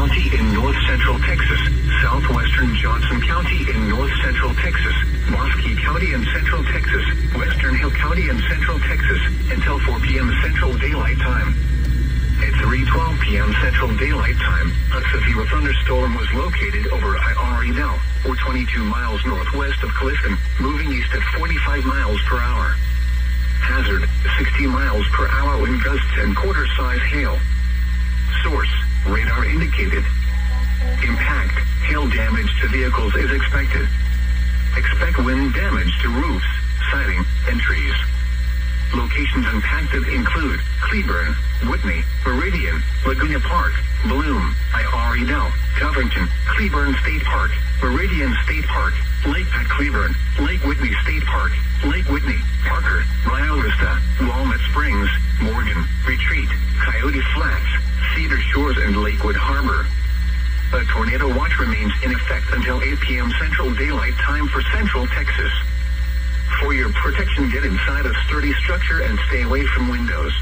County in north central Texas, southwestern Johnson County in north central Texas, Bosque County in central Texas, western Hill County in central Texas, until 4 p.m. Central Daylight Time. At 3:12 p.m. Central Daylight Time, a severe thunderstorm was located over Iredell, or 22 miles northwest of Clifton, moving east at 45 miles per hour. Hazard, 60 miles per hour wind gusts and quarter-size hail. Source, radar indicated. Impact, hail damage to vehicles is expected. Expect wind damage to roofs, siding, and trees. Locations impacted include Cleburne, Whitney, Meridian, Laguna Park, Bloom, Iredell, Covington, Cleburne State Park, Meridian State Park, Lake at Cleburne, Lake Whitney State Park, Lake Whitney, Parker, Rio Vista, Walnut Springs, Morgan, Retreat, Coyote Flats, Cedar Shores, and Lakewood Harbor. A tornado watch remains in effect until 8 p.m. Central Daylight Time for Central Texas. For your protection, get inside a sturdy structure and stay away from windows.